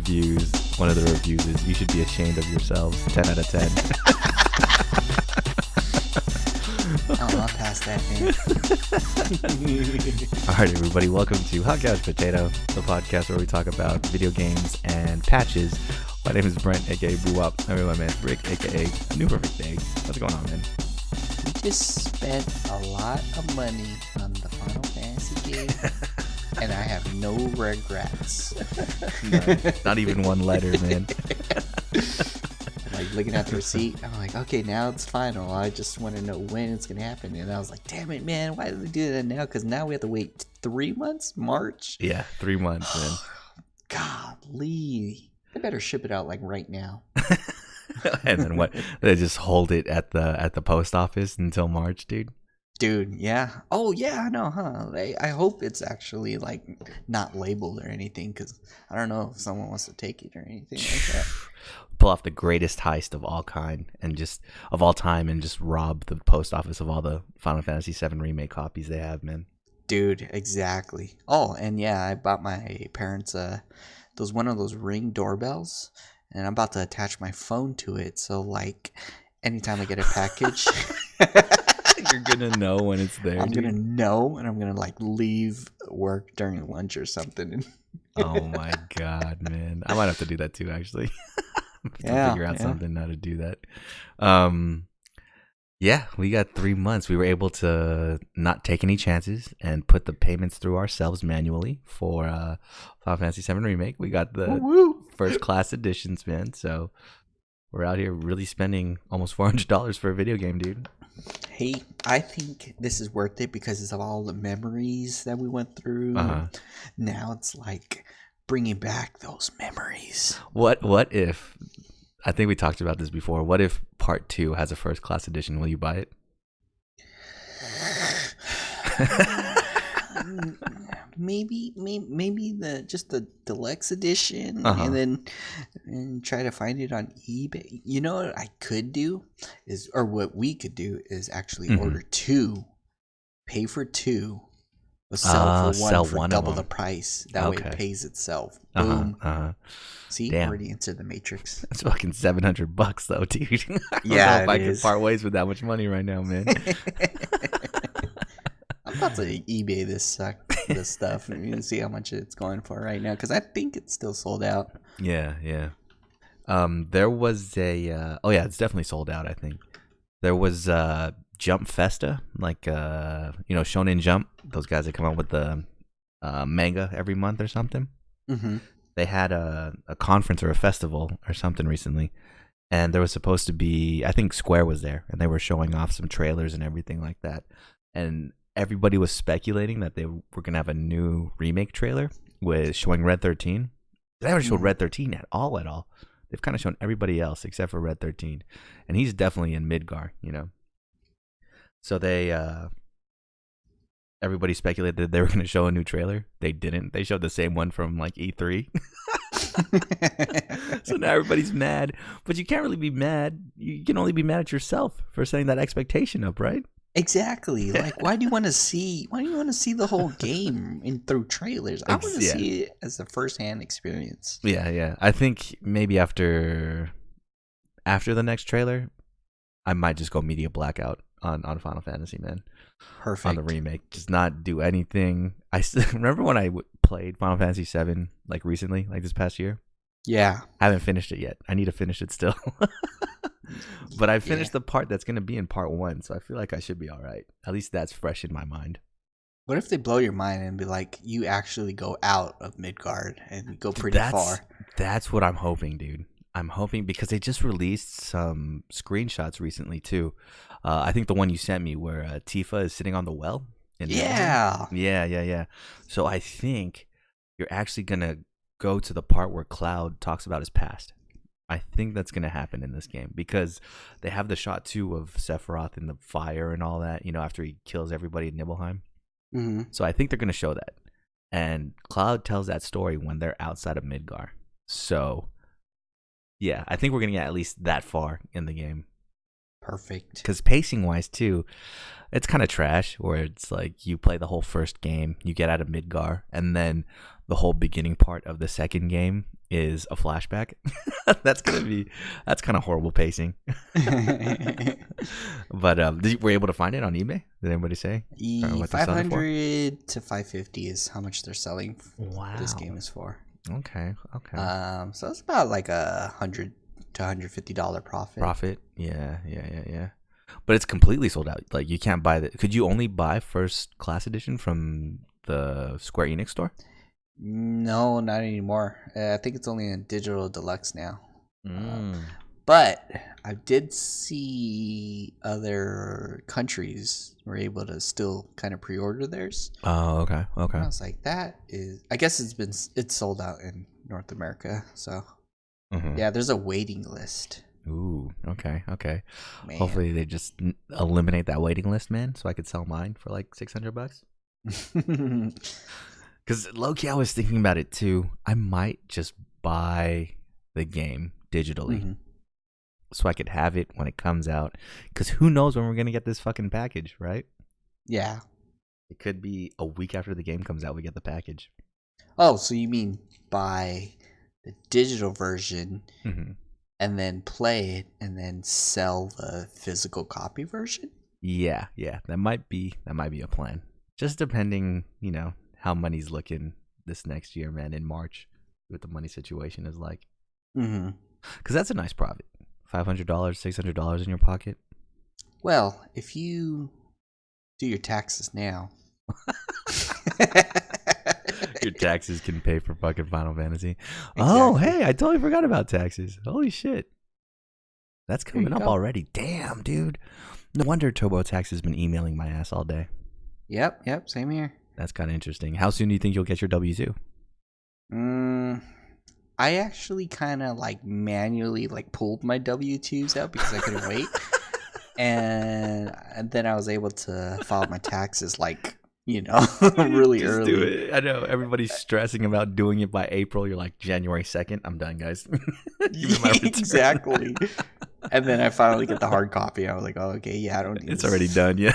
reviews, one of the reviews is, you should be ashamed of yourselves. 10 out of 10. I'll pass that, man. All right, everybody, welcome to Hot Couch Potato, the podcast where we talk about video games and patches. My name is Brent, aka Boo Up. I'm with my man Rick, aka New Perfect Day. What's going on, man? We just spent a lot of money on the Final Fantasy game, and I have no regrets. Not even one letter, man. Like looking at the receipt, I'm like, okay, now it's final. I just want to know when it's gonna happen. And I was like, damn it, man, why did we do that now? Because now we have to wait 3 months. March. Yeah, 3 months, man. Golly, they better ship it out like right now. And then what? They just hold it at the post office until March, dude. Dude, yeah. Oh, yeah, I know, huh? I hope it's actually, like, not labeled or anything, because I don't know if someone wants to take it or anything like that. Pull off the greatest heist of all kind and just of all time and just rob the post office of all the Final Fantasy VII Remake copies they have, man. Dude, exactly. Oh, and yeah, I bought my parents one of those Ring doorbells, and I'm about to attach my phone to it, so, like, anytime I get a package... You're gonna know when it's there. I'm gonna know, and I'm gonna like leave work during lunch or something. Oh my god, man! I might have to do that too, actually. Figure out something how to do that. Yeah, we got 3 months. We were able to not take any chances and put the payments through ourselves manually for Final Fantasy VII Remake. We got the first class editions, man. So we're out here really spending almost $400 for a video game, dude. Hey, I think this is worth it because of all the memories that we went through. Now it's like bringing back those memories. What if, I think we talked about this before, what if part 2 has a first class edition? Will you buy it? Maybe the deluxe edition, and try to find it on eBay. You know what I could do is, or what we could do is actually order 2, pay for 2, but sell for one double the price. That way it pays itself. Boom. See, damn. already entered the Matrix. That's fucking $700 though, dude. I don't know if I could part ways with that much money right now, man. I'm about to eBay this stuff and see how much it's going for right now, because I think it's still sold out. Yeah. There was a it's definitely sold out. I think there was Jump Festa, like Shonen Jump, those guys that come out with the manga every month or something. Mm-hmm. They had a conference or a festival or something recently, and there was supposed to be, I think Square was there, and they were showing off some trailers and everything like that, and everybody was speculating that they were going to have a new remake trailer with showing Red 13. They haven't showed Red 13 at all. They've kind of shown everybody else except for Red 13. And he's definitely in Midgar, So everybody speculated that they were going to show a new trailer. They didn't. They showed the same one from like E3. So now everybody's mad. But you can't really be mad. You can only be mad at yourself for setting that expectation up, right? Exactly. Like, why do you want to see the whole game through trailers? I want to see it as a first-hand experience. Yeah. I think maybe after the next trailer, I might just go media blackout on Final Fantasy, man. Perfect. On the remake, just not do anything. I still remember when I played Final Fantasy VII like recently, like this past year. Yeah. I haven't finished it yet. I need to finish it still. But I finished the part that's going to be in part 1, so I feel like I should be all right. At least that's fresh in my mind. What if they blow your mind and be like, you actually go out of Midgard and go pretty far? That's what I'm hoping, dude. I'm hoping, because they just released some screenshots recently, too. I think the one you sent me where Tifa is sitting on the well. Yeah. So I think you're actually going to go to the part where Cloud talks about his past. I think that's going to happen in this game, because they have the shot, too, of Sephiroth in the fire and all that, after he kills everybody in Nibelheim. Mm-hmm. So I think they're going to show that. And Cloud tells that story when they're outside of Midgar. So, yeah, I think we're going to get at least that far in the game. Perfect. Because pacing-wise, too, it's kind of trash, where it's like you play the whole first game, you get out of Midgar, and then the whole beginning part of the second game is a flashback. That's kind of horrible pacing. But were you able to find it on eBay? Did anybody say? 500 to 550 is how much they're selling. Wow. This game is for. Okay. So it's about like $100 to $150 profit. Yeah. But it's completely sold out. Like you can't buy that. Could you only buy first class edition from the Square Enix store? No, not anymore. I think it's only in digital deluxe now. But I did see other countries were able to still kind of pre-order theirs. Oh, okay. And I was like, I guess it's sold out in North America. So yeah, there's a waiting list. Ooh, okay. Man. Hopefully they just eliminate that waiting list, man, so I could sell mine for like $600. Because low-key, I was thinking about it too. I might just buy the game digitally so I could have it when it comes out. Because who knows when we're going to get this fucking package, right? Yeah. It could be a week after the game comes out, we get the package. Oh, so you mean buy the digital version and then play it and then sell the physical copy version? Yeah. That might be a plan. Just depending, how money's looking this next year, man, in March, what the money situation is like. Because that's a nice profit. $500, $600 in your pocket. Well, if you do your taxes now. Your taxes can pay for fucking Final Fantasy. Exactly. Oh, hey, I totally forgot about taxes. Holy shit. That's coming up already. Damn, dude. No wonder TurboTax has been emailing my ass all day. Yep, same here. That's kind of interesting. How soon do you think you'll get your W-2? I actually kind of manually pulled my W-2s out because I couldn't wait. And then I was able to file my taxes really early. Do it. I know everybody's stressing about doing it by April. You're like, January 2nd, I'm done, guys. Exactly. And then I finally get the hard copy. I was like, oh, okay, yeah, I don't need It's already done, yeah.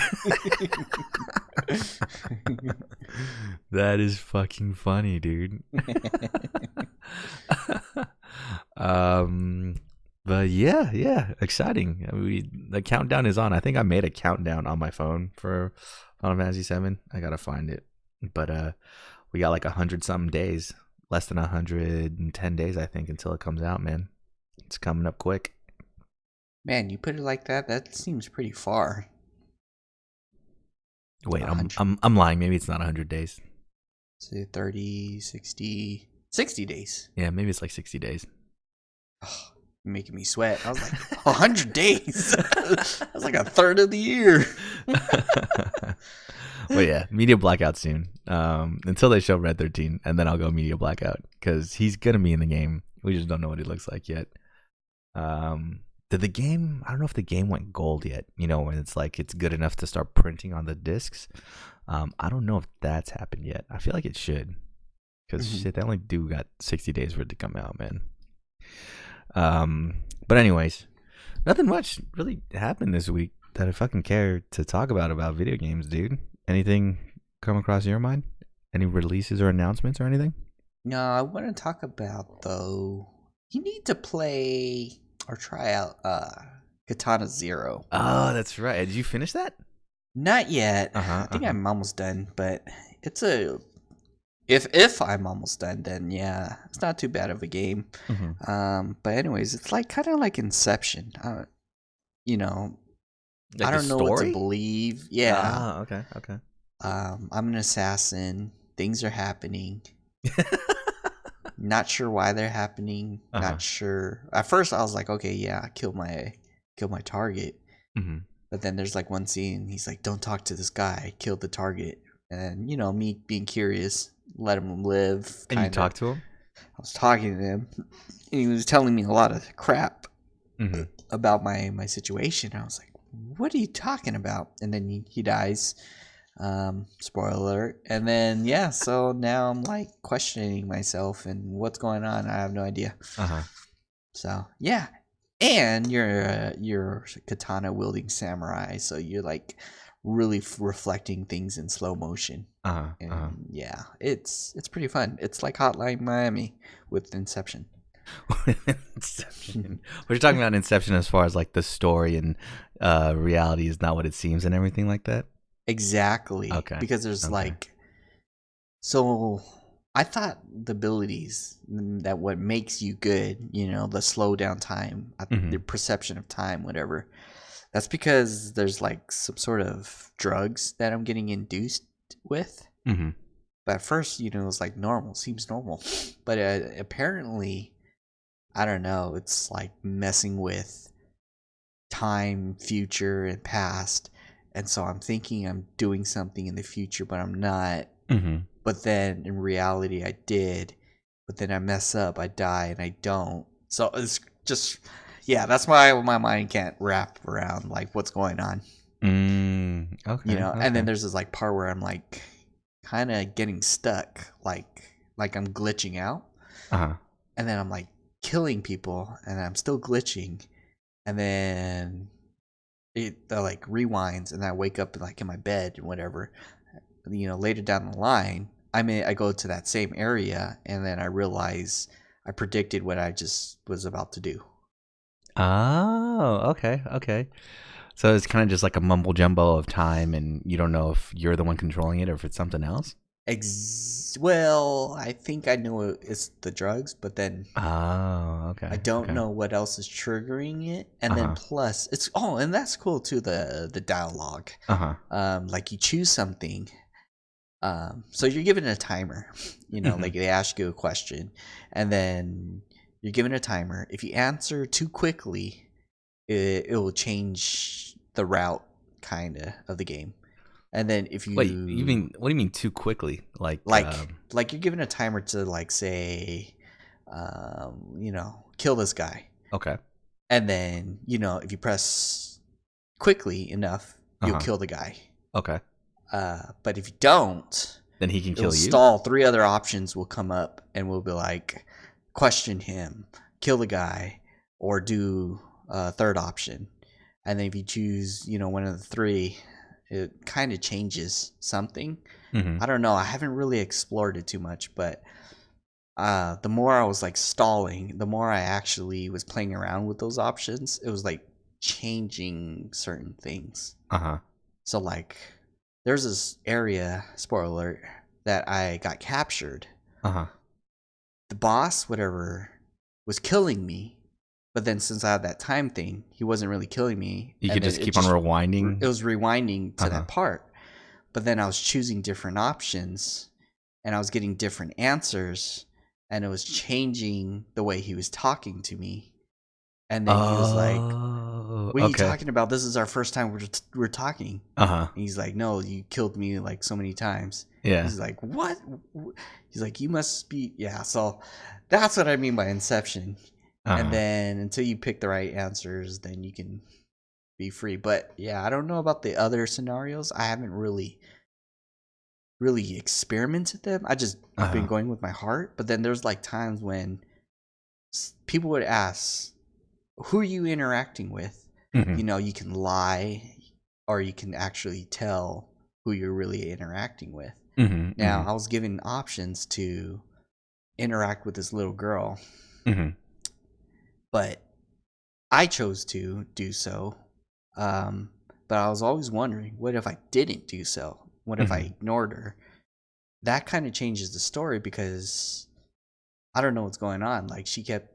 That is fucking funny, dude. But yeah, exciting. The countdown is on. I think I made a countdown on my phone for Final Fantasy 7. I gotta find it. But we got 100-something days, less than 110 days, I think, until it comes out, man. It's coming up quick. Man, you put it like that. That seems pretty far. Wait, I'm lying. Maybe it's not 100 days. Say 30, 60 days. Yeah, maybe it's 60 days. Oh, you're making me sweat. I was like, 100 days. That's like a third of the year. But yeah, media blackout soon. Until they show Red 13, and then I'll go media blackout because he's gonna be in the game. We just don't know what he looks like yet. Did the game? I don't know if the game went gold yet. When it's it's good enough to start printing on the discs. I don't know if that's happened yet. I feel like it should, because shit, they only got 60 days for it to come out, man. But anyways, nothing much really happened this week that I fucking care to talk about video games, dude. Anything come across your mind? Any releases or announcements or anything? No, I want to talk about though. You need to play or try out Katana Zero. Oh, that's right. Did you finish that? Not yet. I think I'm almost done, but it's if I'm almost done, then yeah, it's not too bad of a game. But anyways, it's kind of like Inception. I don't know what to believe. Yeah. Ah, okay. I'm an assassin. Things are happening. Not sure why they're happening. Not sure. At first, I was like, okay, yeah, kill my target. But then there's one scene. He's like, don't talk to this guy. Kill the target. And me being curious, let him live. And you talked to him? I was talking to him, and he was telling me a lot of crap about my situation. I was like, what are you talking about? And then he dies. Spoiler alert. And then so now I'm questioning myself and what's going on. I have no idea. So and you're a katana wielding samurai, so you're really reflecting things in slow motion. And yeah, it's pretty fun. It's like Hotline Miami with Inception. Inception. We're talking about Inception as far as like the story and reality is not what it seems and everything like that. Exactly. Okay. Because there's like, so I thought the abilities that what makes you good, you know, the slow down time, the perception of time, whatever. That's because there's like some sort of drugs that I'm getting induced with. But at first, you know, it's like normal, seems normal. But apparently, I don't know, it's like messing with time, future, and past. And so I'm thinking I'm doing something in the future, but I'm not. But then in reality, I did. But then I mess up, I die, and I don't. So it's just, yeah, that's why my mind can't wrap around like what's going on. Okay. You know, and then there's this like part where I'm like kind of getting stuck, like I'm glitching out. And then I'm like killing people, and I'm still glitching, and then it like rewinds, and I wake up like in my bed and whatever. You know, later down the line, I go to that same area, and then I realize I predicted what I just was about to do. Oh, okay. So it's kind of just like a mumble jumbo of time, and you don't know if you're the one controlling it or if it's something else. Well, I think I know it's the drugs, but then okay. I don't know what else is triggering it, and then plus it's and that's cool too, the dialogue. Like you choose something, so you're given a timer, you know, like they ask you a question, and then you're given a timer. If you answer too quickly, it will change the route kind of the game. And then if you wait, you mean what do you mean too quickly? Like you're given a timer to like say, you know, kill this guy. Okay. And then, you know, if you press quickly enough, you'll kill the guy. Okay. But if you don't, then he can kill you. Stall. 3 other options will come up, and we'll be like, question him, kill the guy, or do a third option. And then if you choose, you know, one of the 3, it kind of changes something. I don't know. I haven't really explored it too much, but the more I was like stalling, the more I actually was playing around with those options. It was like changing certain things. So like, there's this area, spoiler alert, that I got captured. The boss, whatever, was killing me. But then since I had that time thing, he wasn't really killing me. You could just keep on rewinding? It was rewinding to that part. But then I was choosing different options, and I was getting different answers, and it was changing the way he was talking to me. And then he was like, what are you talking about? This is our first time we're talking. And he's like, no, you killed me like so many times. Yeah. He's like, what? He's like, you must be, yeah. So that's what I mean by Inception. And then until you pick the right answers, then you can be free. But yeah, I don't know about the other scenarios. I haven't really experimented them. I just been going with my heart. But then there's like times when people would ask, who are you interacting with? You know, you can lie, or you can actually tell who you're really interacting with. Now, I was given options to interact with this little girl. But I chose to do so. But I was always wondering, what if I didn't do so? What if I ignored her? That kind of changes the story because I don't know what's going on. Like, she kept...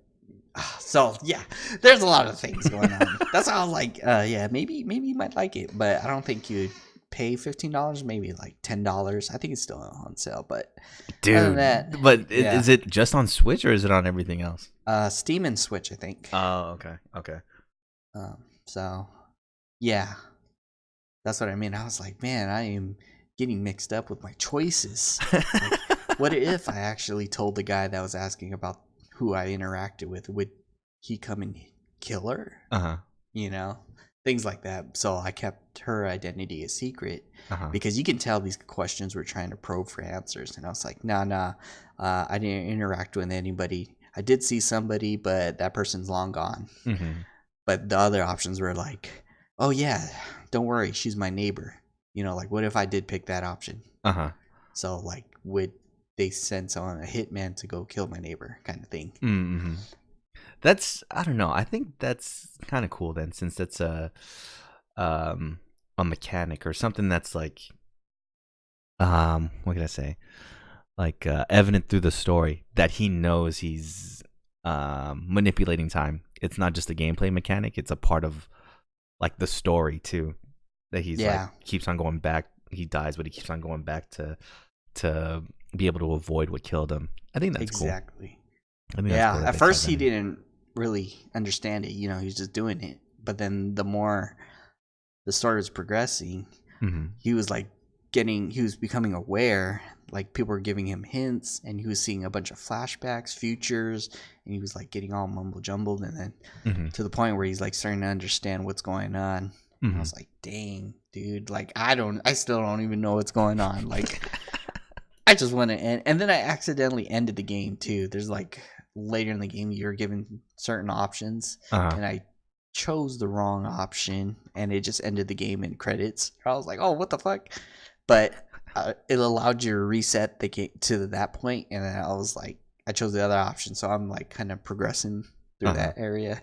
So, yeah, there's a lot of things going on. That's how I was like, yeah, maybe you might like it. But I don't think you'd pay $15, maybe like $10. I think it's still on sale. But dude, is it just on Switch or is it on everything else? Steam and Switch, I think. Oh, okay. So, yeah, that's what I mean. I was like, man, I am getting mixed up with my choices. Like, what if I actually told the guy that was asking about who I interacted with? Would he come and kill her? You know, things like that. So I kept her identity a secret because you can tell these questions were trying to probe for answers. And I was like, nah, I didn't interact with anybody. I did see somebody, but that person's long gone. But the other options were like, oh yeah, don't worry, she's my neighbor. like what if I did pick that option? Uh-huh. So like would they send someone, a hitman, to go kill my neighbor kind of thing. Mm-hmm. I don't know. I think that's kind of cool then, since that's a mechanic or something that's like what can I say? Like evident through the story that he knows he's manipulating time. It's not just a gameplay mechanic, it's a part of like the story too. That he's like keeps on going back. He dies, but he keeps on going back to be able to avoid what killed him. I think that's cool. Exactly. Cool at first he didn't really understand it. He was just doing it. But then the more the story was progressing, he was like he was becoming aware. Like people were giving him hints, and he was seeing a bunch of flashbacks, futures, and he was like getting all mumble jumbled, and then to the point where he's like starting to understand what's going on. I was like, dang, dude, like I still don't even know what's going on. Like I just want to end, and then I accidentally ended the game too. There's like later in the game you're given certain options, and I chose the wrong option, and it just ended the game in credits. I was like, oh, what the fuck? But it allowed you to reset the game to that point, and then I was like, I chose the other option, so I'm like kind of progressing through that area.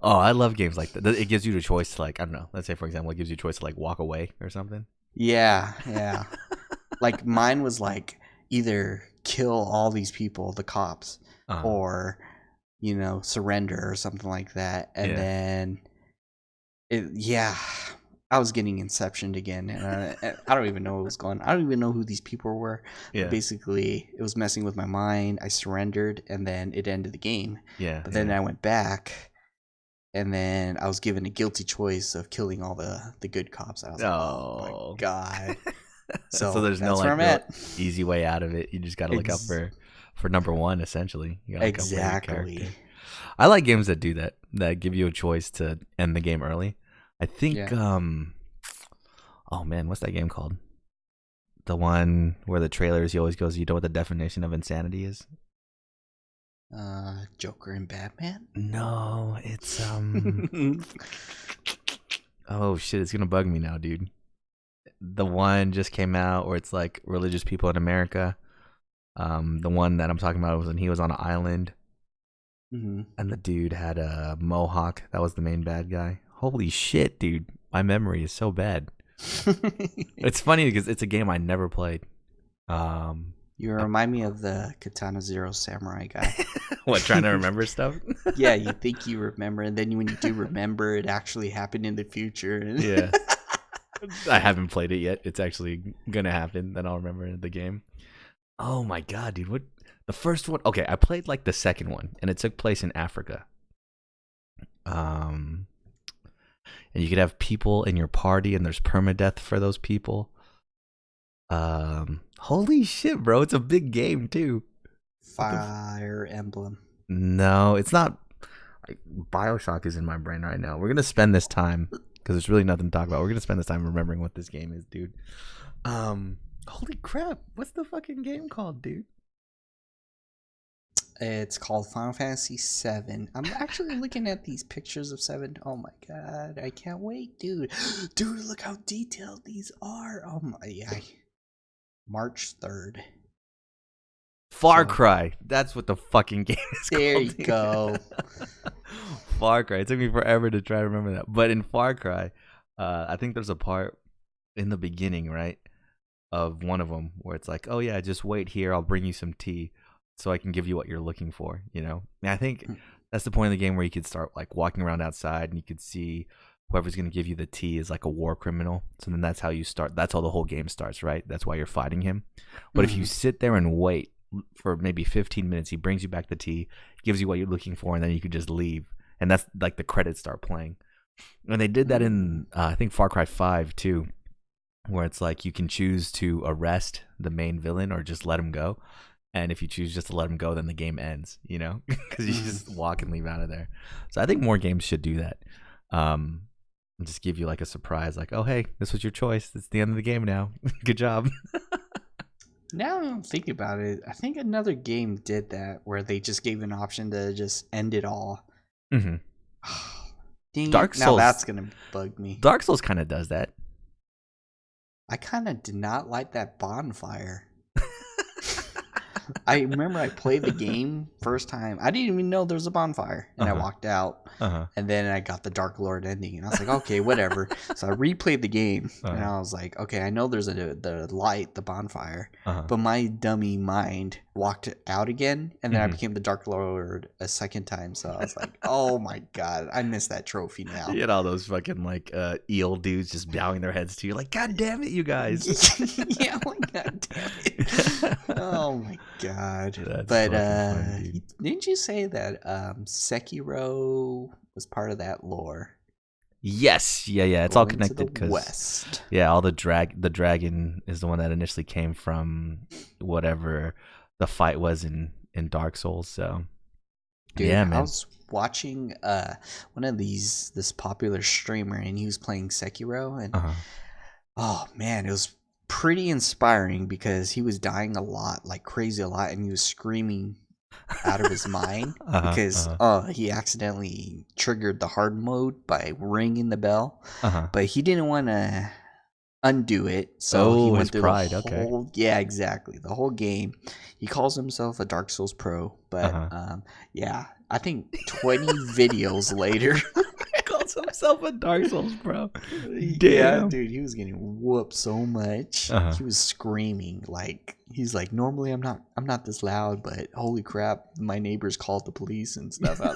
Oh, I love games like that. It gives you the choice to, like, I don't know, let's say for example, it gives you a choice to like walk away or something. Yeah. Like mine was like either kill all these people, the cops, or surrender or something like that. And then I was getting inceptioned again, and I don't even know what was going on. I don't even know who these people were. But basically, it was messing with my mind. I surrendered, and then it ended the game. But then I went back, and then I was given a guilty choice of killing all the good cops. I was like, oh my God. So there's no like easy way out of it. You just got to look out for number one, essentially. You gotta look out for your character. I like games that do that give you a choice to end the game early. I think oh man, what's that game called? The one where the trailers he always goes, you know what the definition of insanity is? Joker and Batman? No, it's oh shit, it's gonna bug me now, dude. The one just came out where it's like religious people in America. The one that I'm talking about was when he was on an island, and the dude had a mohawk. That was the main bad guy. Holy shit, dude! My memory is so bad. It's funny because it's a game I never played. You remind me of the Katana Zero Samurai guy. What, trying to remember stuff? Yeah, you think you remember, and then when you do remember, it actually happened in the future. Yeah. I haven't played it yet. It's actually gonna happen. Then I'll remember the game. Oh my god, dude! What the first one? Okay, I played like the second one, and it took place in Africa. And you could have people in your party, and there's permadeath for those people. Holy shit, bro! It's a big game too. Fire Emblem. No, it's not. BioShock is in my brain right now. We're gonna spend this time because there's really nothing to talk about. We're gonna spend this time remembering what this game is, dude. Holy crap! What's the fucking game called, dude? It's called Final Fantasy VII. I'm actually looking at these pictures of 7. Oh my god, I can't wait, dude. Dude, look how detailed these are. Oh my, March 3rd. Far Cry. That's what the fucking game is called. There you go. Far Cry. It took me forever to try to remember that. But in Far Cry, I think there's a part in the beginning, right, of one of them where it's like, oh yeah, just wait here. I'll bring you some tea so I can give you what you're looking for, you know? And I think that's the point of the game where you could start like walking around outside and you could see whoever's going to give you the tea is like a war criminal. So then that's how you start. That's how the whole game starts, right? That's why you're fighting him. But if you sit there and wait for maybe 15 minutes, he brings you back the tea, gives you what you're looking for, and then you could just leave. And that's like the credits start playing. And they did that in, I think, Far Cry 5 too, where it's like you can choose to arrest the main villain or just let him go. And if you choose just to let him go, then the game ends, you know, because you just walk and leave out of there. So I think more games should do that. And just give you like a surprise, like, oh, hey, this was your choice. It's the end of the game now. Good job. Now I'm thinking about it, I think another game did that where they just gave an option to just end it all. Mm-hmm. Dark Souls. Now that's going to bug me. Dark Souls kind of does that. I kind of did not like that bonfire. I remember I played the game first time. I didn't even know there was a bonfire, and I walked out. And then I got the Dark Lord ending, and I was like, okay, whatever. So I replayed the game, and I was like, okay, I know there's the light, the bonfire, but my dummy mind walked out again, and then I became the Dark Lord a second time. So I was like, oh my god, I missed that trophy now. You had all those fucking like eel dudes just bowing their heads to you, like, God damn it, you guys. Yeah, like, god damn it. Oh my god. That's but funny, didn't you say that Sekiro was part of that lore? Yes, yeah. It's all connected because west. Yeah, all the dragon is the one that initially came from whatever the fight was in Dark Souls. So, dude, yeah, man. I was watching one of this popular streamer, and he was playing Sekiro, and oh man, it was pretty inspiring because he was dying a lot, like crazy a lot, and he was screaming out of his mind because he accidentally triggered the hard mode by ringing the bell, but he didn't want to undo it, so he went through pride. The whole, yeah, exactly, the whole game. He calls himself a Dark Souls pro, but yeah, I think 20 videos later. Calls himself a Dark Souls pro. Damn. Yeah, dude, he was getting whooped so much. He was screaming, like, he's like, normally I'm not this loud, but holy crap, my neighbors called the police and stuff. I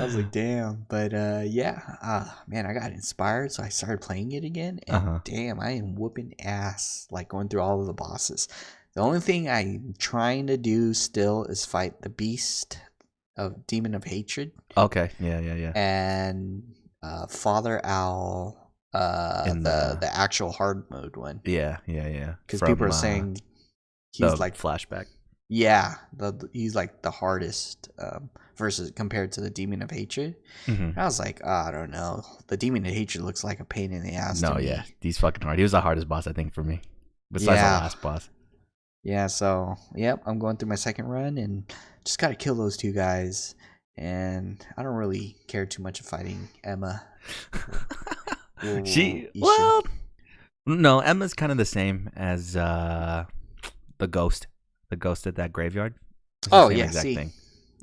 was like, damn. But man, I got inspired, so I started playing it again, and damn, I am whooping ass, like going through all of the bosses. The only thing I'm trying to do still is fight the beast of Demon of Hatred. Okay, yeah. And Father Owl, in the actual hard mode one. Yeah. Because people are saying he's like flashback. Yeah, he's like the hardest versus compared to the Demon of Hatred. I was like, I don't know. The Demon of Hatred looks like a pain in the ass. No, yeah, he's fucking hard. He was the hardest boss, I think, for me, besides the last boss. Yeah, so yep, I'm going through my second run and just gotta kill those two guys. And I don't really care too much of fighting Emma. No, Emma's kind of the same as the ghost at that graveyard. Oh yeah, thing.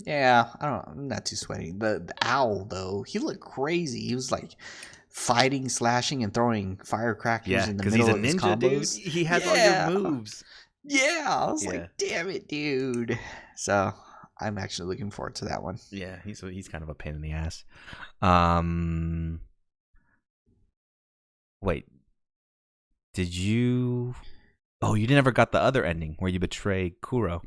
Yeah, I'm not too sweaty. The owl though, he looked crazy. He was like fighting, slashing, and throwing firecrackers in the middle of his combos. Dude. He has all your moves. Yeah, I was like, damn it, dude. So I'm actually looking forward to that one. Yeah, he's kind of a pain in the ass. Wait, did you? Oh, you never got the other ending where you betray Kuro.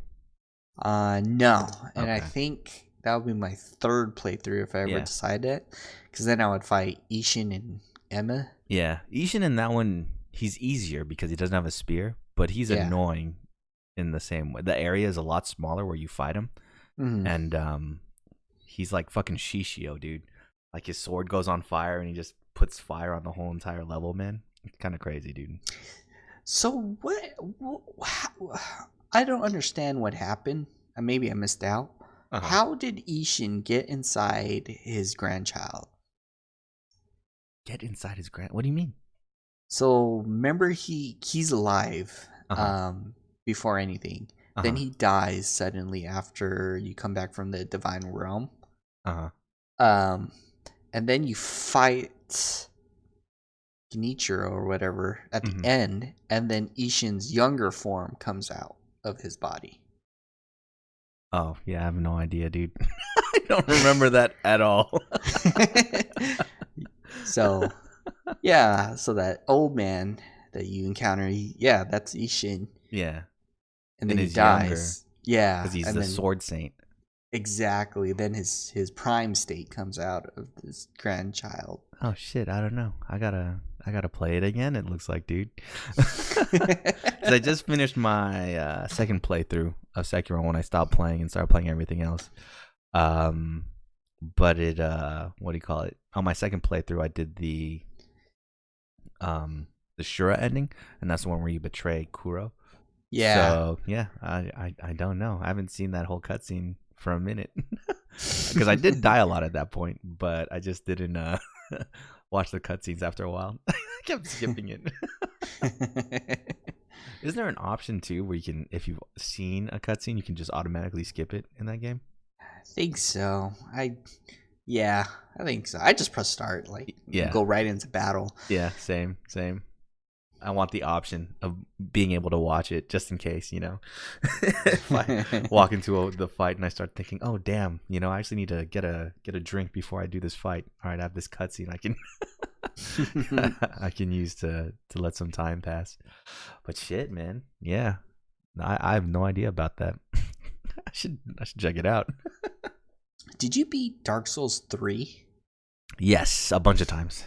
No, and I think that would be my third playthrough if I ever decide it, because then I would fight Ishin and Emma. Yeah, Ishin in that one, he's easier because he doesn't have a spear, but he's annoying in the same way. The area is a lot smaller where you fight him, and he's like fucking Shishio, dude. Like his sword goes on fire and he just puts fire on the whole entire level, man. It's kind of crazy, dude. So I don't understand what happened. Maybe I missed out. How did Ishin get inside his grandchild? Get inside his What do you mean? So remember, he's alive before anything. Then he dies suddenly after you come back from the divine realm. And then you fight Genichiro or whatever at the end, and then Ishin's younger form comes out of his body. Oh, yeah, I have no idea, dude. I don't remember that at all. So that old man that you encounter, that's Ishin. Yeah. And then he dies. Yeah. Because he's the sword saint. Exactly. Then his prime state comes out of this grandchild. Oh shit, I don't know. I gotta play it again, it looks like, dude. I just finished my second playthrough of Sekiro when I stopped playing and started playing everything else. But it what do you call it? On my second playthrough I did the Shura ending, and that's the one where you betray Kuro. Yeah. So yeah, I don't know. I haven't seen that whole cutscene for a minute because I did die a lot at that point, but I just didn't watch the cutscenes after a while. I kept skipping it. Isn't there an option too where you can, if you've seen a cutscene, you can just automatically skip it in that game? I think so. Yeah, I think so. I just press start, like go right into battle. Yeah, same. I want the option of being able to watch it just in case, you know. If I walk into the fight and I start thinking, oh damn, you know, I actually need to get a drink before I do this fight. All right, I have this cutscene I can I can use to let some time pass. But shit, man, yeah, I have no idea about that. I should check it out. Did you beat Dark Souls 3? Yes, a bunch of times.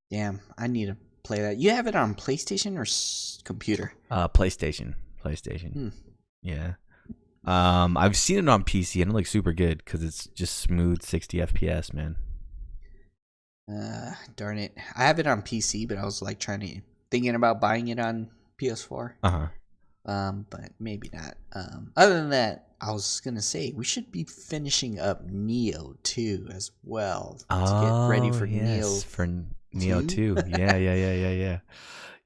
Damn, I need to play that. You have it on PlayStation or computer? PlayStation. Yeah. I've seen it on PC and it looks super good because it's just smooth 60 FPS, man. Darn it. I have it on PC, but I was like thinking about buying it on PS4. But maybe not. Other than that, I was gonna say we should be finishing up Neo 2 as well to get ready for Neo 2. Yeah.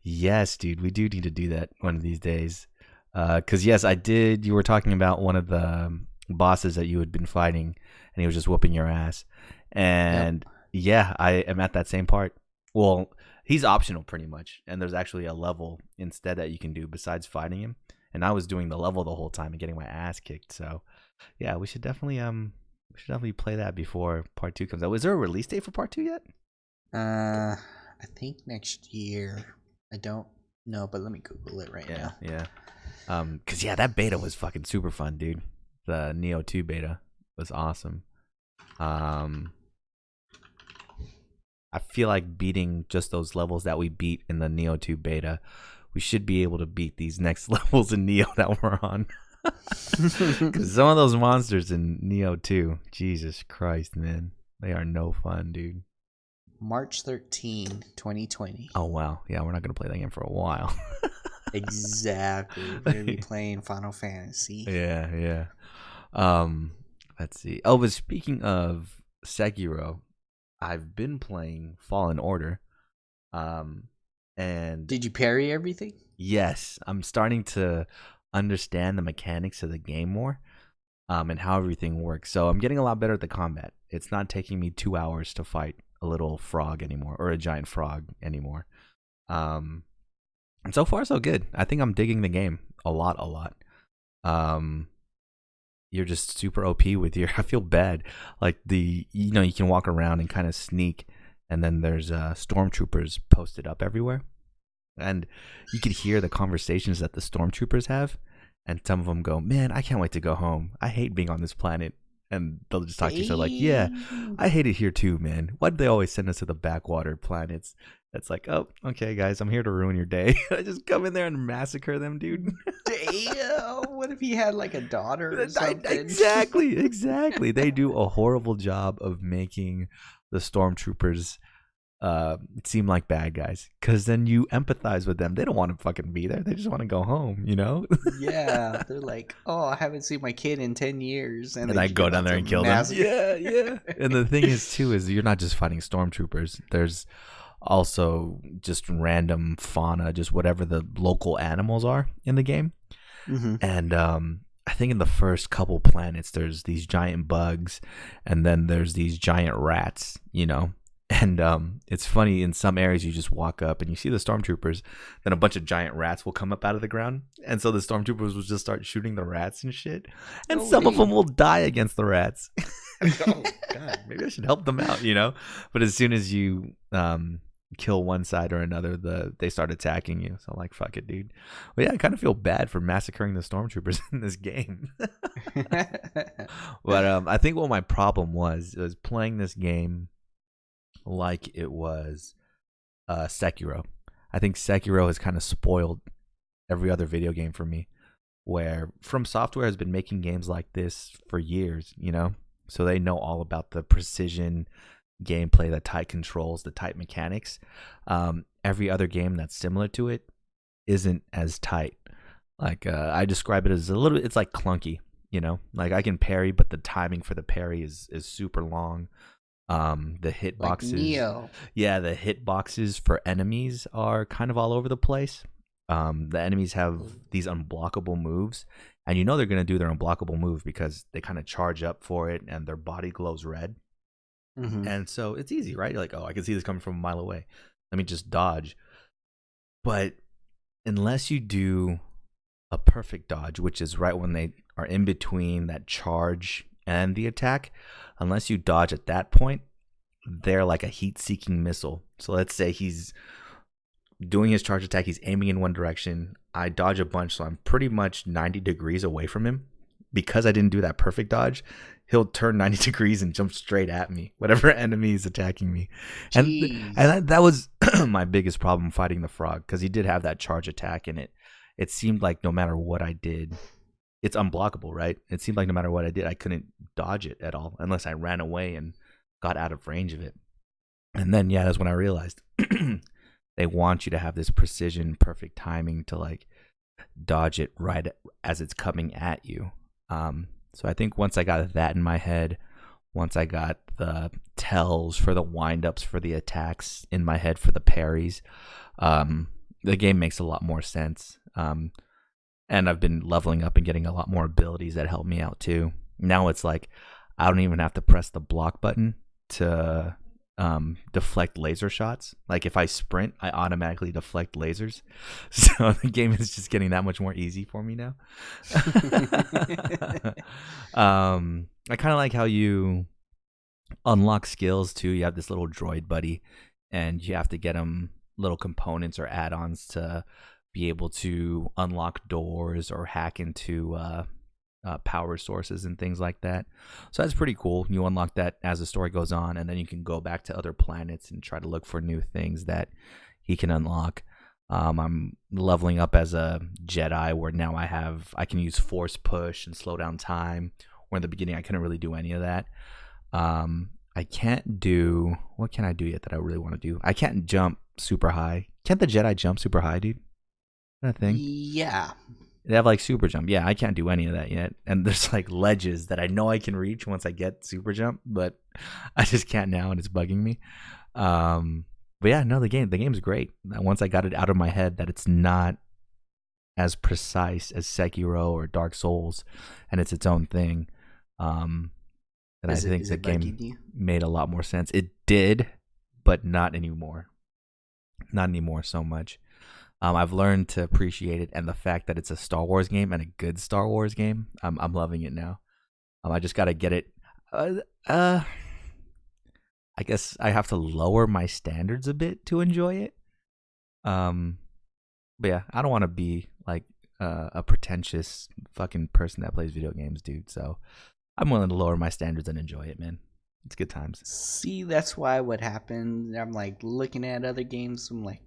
Yes, dude, we do need to do that one of these days. Because yes, I did. You were talking about one of the bosses that you had been fighting, and he was just whooping your ass. And yeah, I am at that same part. Well, he's optional pretty much, and there's actually a level instead that you can do besides fighting him. And I was doing the level the whole time and getting my ass kicked. So yeah, we should definitely play that before part 2 comes out. Was there a release date for part 2 yet? I think next year. I don't know, but let me Google it right now. Yeah. Cause that beta was fucking super fun, dude. The Neo 2 beta was awesome. I feel like beating just those levels that we beat in the Neo 2 beta, we should be able to beat these next levels in Neo that we're on. Because some of those monsters in Neo 2, Jesus Christ, man, they are no fun, dude. March 13, 2020. Oh, wow. Yeah, we're not going to play that game for a while. Exactly. We're going to be playing Final Fantasy. Yeah. Let's see. Oh, but speaking of Sekiro, I've been playing Fallen Order. And did you parry everything? Yes. I'm starting to understand the mechanics of the game more. And how everything works. So I'm getting a lot better at the combat. It's not taking me 2 hours to fight a little frog anymore, or a giant frog anymore. And so far so good. I think I'm digging the game a lot. You're just super OP with your, I feel bad. Like you can walk around and kind of sneak, and then there's stormtroopers posted up everywhere. And you could hear the conversations that the stormtroopers have. And some of them go, man, I can't wait to go home. I hate being on this planet. And they'll just talk to each other like, yeah, I hate it here too, man. Why do they always send us to the backwater planets? It's like, oh, okay, guys, I'm here to ruin your day. I just come in there and massacre them, dude. Damn. What if he had like a daughter or something? Exactly. They do a horrible job of making the stormtroopers seem like bad guys, because then you empathize with them. They don't want to fucking be there. They just want to go home, you know? Yeah, they're like, oh, I haven't seen my kid in 10 years, and I go down there and kill them. Yeah. And the thing is too is you're not just fighting stormtroopers. There's also just random fauna, just whatever the local animals are in the game. And I think in the first couple planets there's these giant bugs, and then there's these giant rats, you know. And it's funny, in some areas you just walk up and you see the stormtroopers, then a bunch of giant rats will come up out of the ground, and so the stormtroopers will just start shooting the rats and shit, and some of them will die against the rats. Oh god, maybe I should help them out, you know. But as soon as you kill one side or another, they start attacking you. So like, fuck it, dude. Well, yeah, I kind of feel bad for massacring the stormtroopers in this game. But I think what my problem was playing this game like it was Sekiro. I think Sekiro has kind of spoiled every other video game for me, where From Software has been making games like this for years, you know? So they know all about the precision gameplay, the tight controls, the tight mechanics. Every other game that's similar to it isn't as tight. Like I describe it as it's like clunky, you know? Like I can parry, but the timing for the parry is super long. The hit like boxes, Neo. yeah, the hit boxes for enemies are kind of all over the place. The enemies have these unblockable moves, and you know they're gonna do their unblockable move because they kind of charge up for it, and their body glows red. Mm-hmm. And so it's easy, right? You're like, oh, I can see this coming from a mile away. Let me just dodge. But unless you do a perfect dodge, which is right when they are in between that charge and the attack, unless you dodge at that point, they're like a heat-seeking missile. So let's say he's doing his charge attack, he's aiming in one direction. I dodge a bunch, so I'm pretty much 90 degrees away from him. Because I didn't do that perfect dodge, he'll turn 90 degrees and jump straight at me, whatever enemy is attacking me. Jeez. And that was my biggest problem fighting the frog, because he did have that charge attack, and it seemed like no matter what I did, it's unblockable, right? It seemed like no matter what I did, I couldn't dodge it at all unless I ran away and got out of range of it. And then, yeah, that's when I realized they want you to have this precision, perfect timing to like dodge it right as it's coming at you. So I think once I got that in my head, once I got the tells for the windups for the attacks in my head for the parries, the game makes a lot more sense. And I've been leveling up and getting a lot more abilities that help me out too. Now it's like I don't even have to press the block button to deflect laser shots. Like if I sprint, I automatically deflect lasers. So the game is just getting that much more easy for me now. I kind of like how you unlock skills too. You have this little droid buddy, and you have to get him little components or add-ons to be able to unlock doors or hack into power sources and things like that. So that's pretty cool. You unlock that as the story goes on, and then you can go back to other planets and try to look for new things that he can unlock. I'm leveling up as a Jedi, where now I can use force push and slow down time, where in the beginning I couldn't really do any of that. I can't do, what can I do yet that I really want to do? I can't jump super high. Can't the Jedi jump super high, dude? That thing? Yeah. They have like super jump. Yeah, I can't do any of that yet. And there's like ledges that I know I can reach once I get super jump, but I just can't now, and it's bugging me. But yeah, no, the game's great. Once I got it out of my head that it's not as precise as Sekiro or Dark Souls, and it's its own thing. And I think the game made a lot more sense. It did, but not anymore. Not anymore so much. I've learned to appreciate it, and the fact that it's a Star Wars game and a good Star Wars game, I'm loving it now. I just gotta get it. I guess I have to lower my standards a bit to enjoy it. But yeah, I don't want to be like a pretentious fucking person that plays video games, dude. So I'm willing to lower my standards and enjoy it, man. It's good times. See, that's why what happened. I'm like looking at other games. I'm like,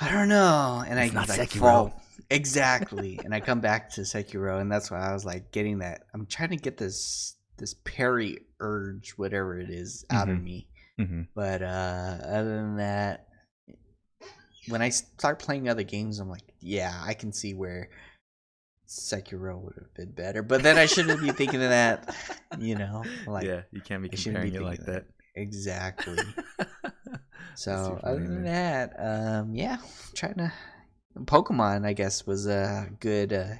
I don't know, and it's not like Sekiro. Exactly. And I come back to Sekiro, and that's why I was like getting that. I'm trying to get this parry urge, whatever it is, out of me. Mm-hmm. But other than that, when I start playing other games, I'm like, yeah, I can see where Sekiro would have been better. But then I shouldn't be thinking of that, like, yeah, you can't be comparing it like that. Exactly. So other than that, yeah, trying to. Pokemon, I guess, was a good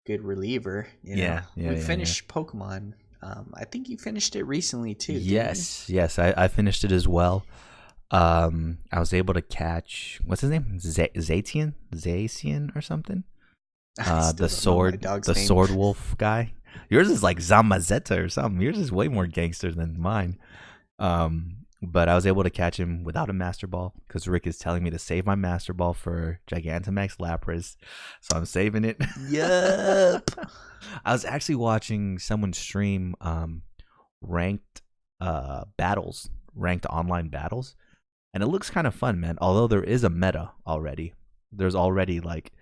reliever. Yeah, we finished Pokemon. I think you finished it recently too. Yes, I finished it as well. I was able to catch, what's his name, Zacian or something. The sword wolf guy. Yours is like Zamazenta or something. Yours is way more gangster than mine. But I was able to catch him without a Master Ball because Rick is telling me to save my Master Ball for Gigantamax Lapras. So I'm saving it. Yup. I was actually watching someone stream ranked battles, ranked online battles. And it looks kind of fun, man. Although there is a meta already. There's already like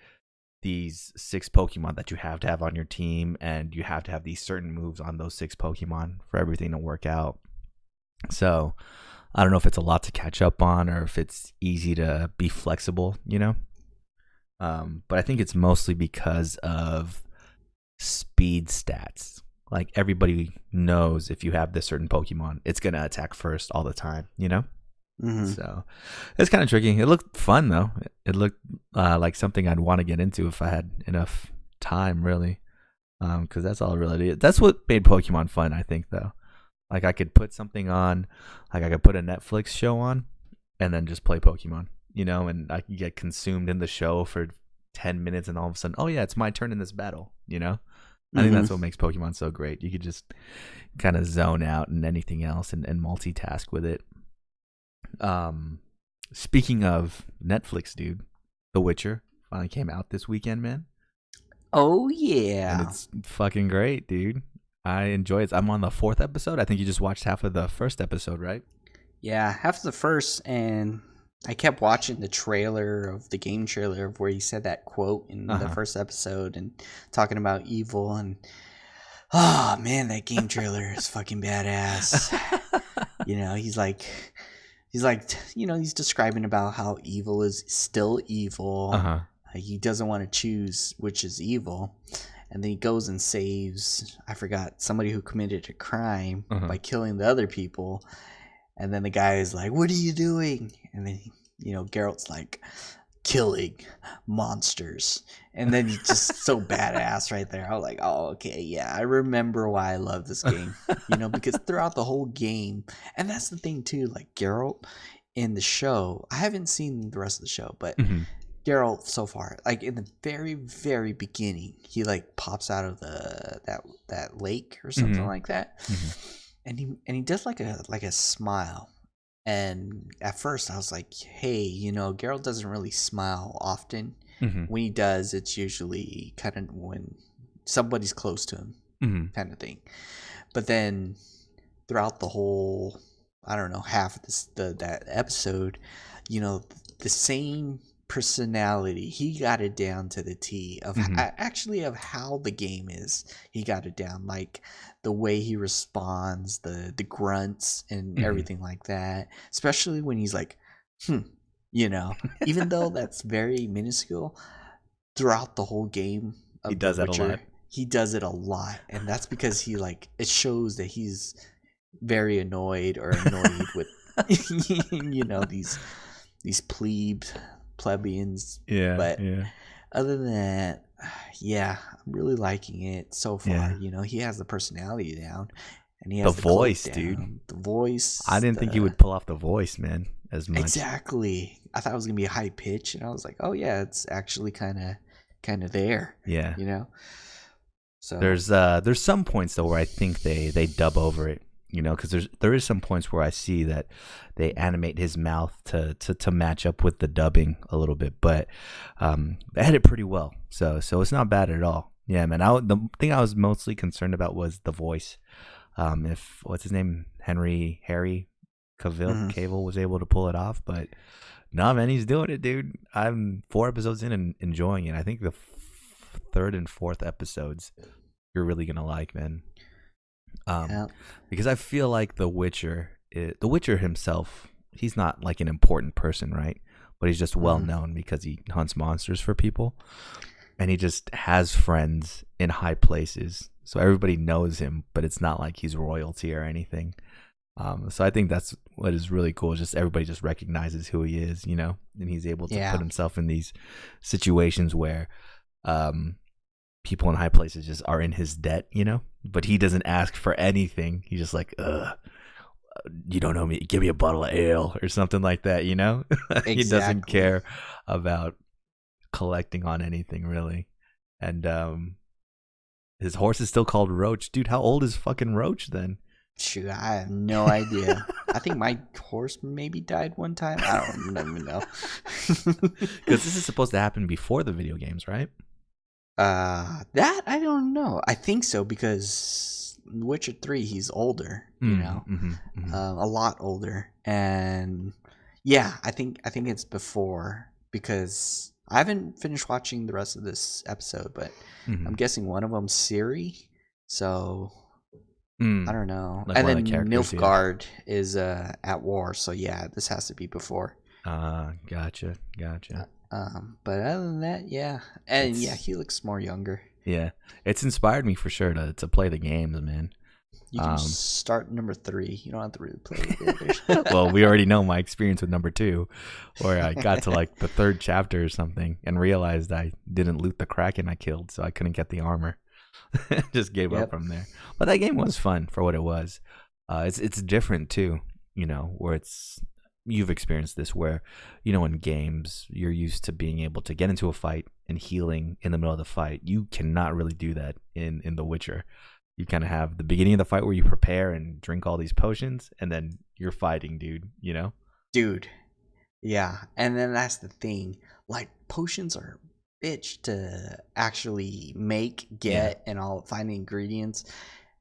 these 6 Pokemon that you have to have on your team. And you have to have these certain moves on those 6 Pokemon for everything to work out. So I don't know if it's a lot to catch up on or if it's easy to be flexible, but I think it's mostly because of speed stats. like everybody knows if you have this certain Pokemon, it's gonna attack first all the time, you know. Mm-hmm. So it's kind of tricky. It looked fun though. It looked like something I'd want to get into if I had enough time, really. Because that's all really is. That's what made Pokemon fun, I think, though. Like I could put something on, like I could put a Netflix show on, and then just play Pokemon, you know, and I could get consumed in the show for 10 minutes, and all of a sudden, oh yeah, it's my turn in this battle, you know. I think that's what makes Pokemon so great. You could just kind of zone out and anything else and multitask with it. Speaking of Netflix, dude, The Witcher finally came out this weekend, man. Oh yeah, and it's fucking great, dude. I enjoy it. I'm on the 4th episode. I think you just watched half of the first episode, right? Yeah, half of the first, and I kept watching the trailer of the game trailer of where he said that quote in the first episode and talking about evil, and oh man, that game trailer is fucking badass. You know, he's like, you know, he's describing about how evil is still evil. He doesn't want to choose which is evil. And then he goes and saves, I forgot, somebody who committed a crime by killing the other people. And then the guy is like, what are you doing? And then, you know, Geralt's like, killing monsters. And then he's just so badass right there. I was like, oh, okay, yeah, I remember why I love this game. You know, because throughout the whole game, and that's the thing too, like Geralt in the show, I haven't seen the rest of the show, but Geralt so far, like in the very, very beginning, he like pops out of that lake or something like that, and he does like a smile. And at first, I was like, hey, you know, Geralt doesn't really smile often. When he does, it's usually kind of when somebody's close to him, kind of thing. But then throughout the whole, I don't know, half of that episode, you know, the same personality, he got it down to the T of actually of how the game is. He got it down, like the way he responds, the grunts and everything like that, especially when he's like you know, even though that's very minuscule, throughout the whole game of he does that a lot. He does it a lot, and that's because he like, it shows that he's very annoyed with you know, these plebeians. But other than that, yeah, I'm really liking it so far. You know, he has the personality down, and he has the voice, dude. The voice. I didn't think he would pull off the voice, man, as much. Exactly. I thought it was gonna be a high pitch, and I was like, oh yeah, it's actually kind of there. Yeah, you know. So there's some points though where I think they dub over it. You know, because there is some points where I see that they animate his mouth to match up with the dubbing a little bit, but they had it pretty well, so it's not bad at all. Yeah, man. The thing I was mostly concerned about was the voice. If what's his name, Harry Cavill was able to pull it off, but no, man, he's doing it, dude. I'm 4 episodes in and enjoying it. I think the 3rd and 4th episodes you're really gonna like, man. Because I feel like the Witcher himself, he's not like an important person, right? But he's just well known because he hunts monsters for people, and he just has friends in high places, so everybody knows him. But it's not like he's royalty or anything. So I think that's what is really cool. Just everybody just recognizes who he is, you know, and he's able to put himself in these situations where people in high places just are in his debt, you know, but he doesn't ask for anything. He's just like, you don't know me, give me a bottle of ale or something like that, you know. Exactly. He doesn't care about collecting on anything, really. And his horse is still called Roach. Dude, how old is fucking Roach then? Shoot, I have no idea. I think my horse maybe died one time. I don't even know. Because this is supposed to happen before the video games, right? That I don't know. I think so, because Witcher 3, he's older, you know, a lot older, and yeah, I think it's before, because I haven't finished watching the rest of this episode, but I'm guessing one of them's Ciri, so I don't know. Like, and then Nilfgaard is at war, so yeah, this has to be before. Gotcha. But other than that, yeah. And yeah, he looks more younger. Yeah, it's inspired me for sure to play the games, man. You can start number 3. You don't have to really play it. Well, we already know my experience with number 2, where I got to like the 3rd chapter or something and realized I didn't loot the Kraken I killed, so I couldn't get the armor. Just gave up from there. But that game was fun for what it was. It's different too, you know, where you've experienced this where, you know, in games you're used to being able to get into a fight and healing in the middle of the fight. You cannot really do that in The Witcher. You kind of have the beginning of the fight where you prepare and drink all these potions, and then you're fighting, dude, you know? Dude. Yeah. And then that's the thing. Like, potions are bitch to actually get, and all find the ingredients.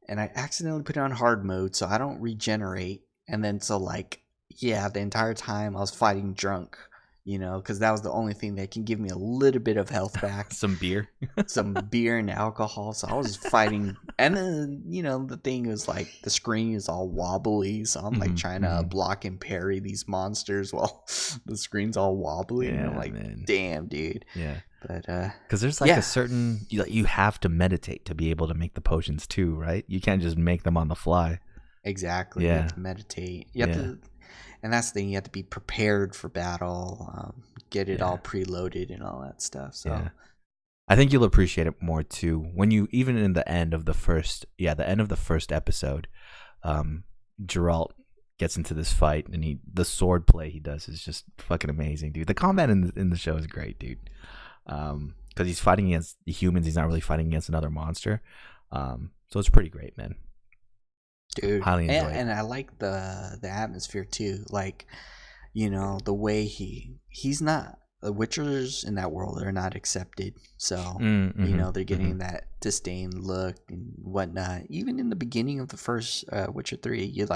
And I accidentally put it on hard mode, so I don't regenerate. And then, so, like, yeah, the entire time I was fighting drunk. You know, because that was the only thing that can give me a little bit of health back. Some beer. Some beer and alcohol. So I was fighting. And then, you know, the thing is like the screen is all wobbly. So I'm like trying to block and parry these monsters while the screen's all wobbly. Yeah, and I'm like, man. Damn, dude. Yeah. But, because there's like a certain, you have to meditate to be able to make the potions too, right? You can't just make them on the fly. Exactly. Yeah. You have to meditate. You have to. And that's the thing, you have to be prepared for battle, get it all preloaded and all that stuff. So I think you'll appreciate it more too when you, even in the end of the first episode, Geralt gets into this fight, and the sword play he does is just fucking amazing, dude. The combat in the show is great, dude. Because he's fighting against the humans, he's not really fighting against another monster. So it's pretty great, man. Dude, highly enjoy it. And I like the atmosphere too. Like, you know, the way he's not, the Witchers in that world are not accepted. So, you know, they're getting that disdain look and whatnot. Even in the beginning of the first Witcher 3, you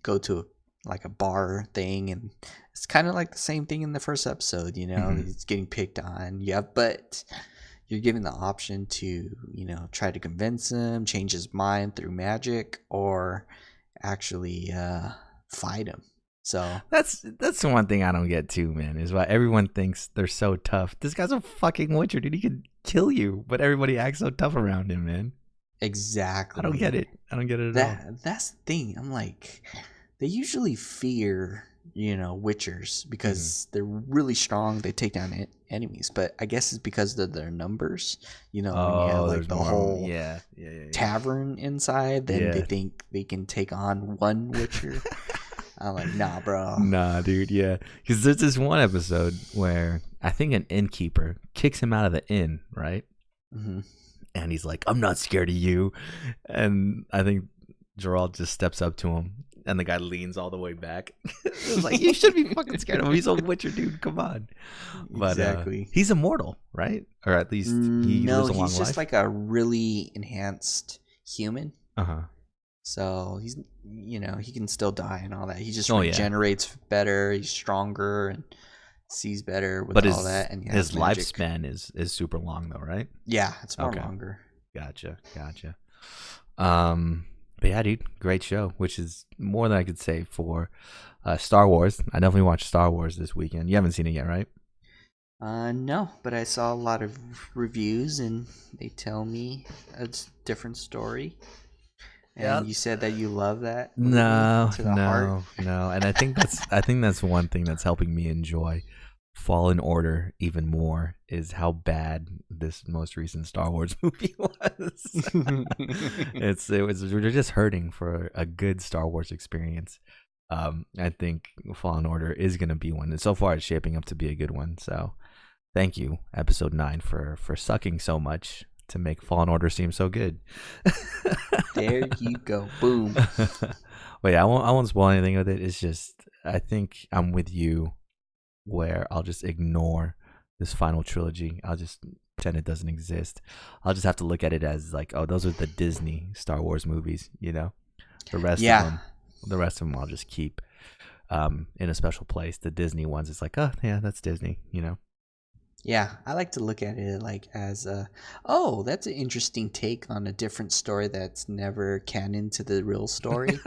go to like a bar thing, and it's kind of like the same thing in the first episode, you know, he's getting picked on. Yeah, but you're given the option to, you know, try to convince him, change his mind through magic, or actually fight him. So that's the one thing I don't get too, man, is why everyone thinks they're so tough. This guy's a fucking Witcher, dude. He could kill you, but everybody acts so tough around him, man. Exactly. I don't get it at all. That's the thing. I'm like, they usually fear, you know, Witchers because they're really strong. They take down enemies, but I guess it's because of their numbers. You know, when you have like the whole tavern inside, then they think they can take on one Witcher. I'm like, nah, bro. Nah, dude, yeah. Because there's this one episode where I think an innkeeper kicks him out of the inn, right? Mm-hmm. And he's like, I'm not scared of you. And I think Geralt just steps up to him, and the guy leans all the way back. It's like, you should be fucking scared of him. He's a Witcher, dude. Come on. But exactly. He's immortal, right? Or at least he lives a long life. He's just like a really enhanced human. So he's, you know, he can still die and all that. He just regenerates better. He's stronger and sees better with all that. And his lifespan is super long though, right? Yeah, it's more longer. Gotcha. But yeah, dude, great show, which is more than I could say for Star Wars. I definitely watched Star Wars this weekend. You haven't seen it yet, right? No, but I saw a lot of reviews, and they tell me it's a different story. And you said that you love that. No. And I think that's one thing that's helping me enjoy Fallen Order even more, is how bad this most recent Star Wars movie was. We're just hurting for a good Star Wars experience. I think Fallen Order is going to be one, and so far it's shaping up to be a good one. So thank you, Episode 9, for sucking so much to make Fallen Order seem so good. There you go. Boom. But yeah, I won't spoil anything with it. It's just, I think I'm with you, where I'll just ignore this final trilogy. I'll just pretend it doesn't exist. I'll just have to look at it as like, oh, those are the Disney Star Wars movies, you know? The rest of them I'll just keep in a special place. The Disney ones, it's like, oh yeah, that's Disney, you know? Yeah, I like to look at it like as that's an interesting take on a different story that's never canon to the real story.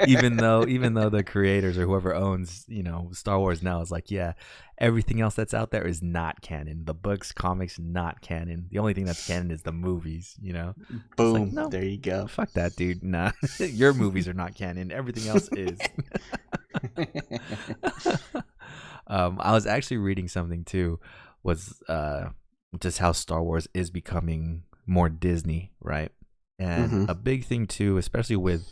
even though the creators or whoever owns, Star Wars now is like, yeah, everything else that's out there is not canon. The books, comics, not canon. The only thing that's canon is the movies. It's like, Boom, no, there you go. fuck that, dude. Nah, your movies are not canon. Everything else is. I was actually reading something too, was just how Star Wars is becoming more Disney, right? And Mm-hmm. a big thing too, especially with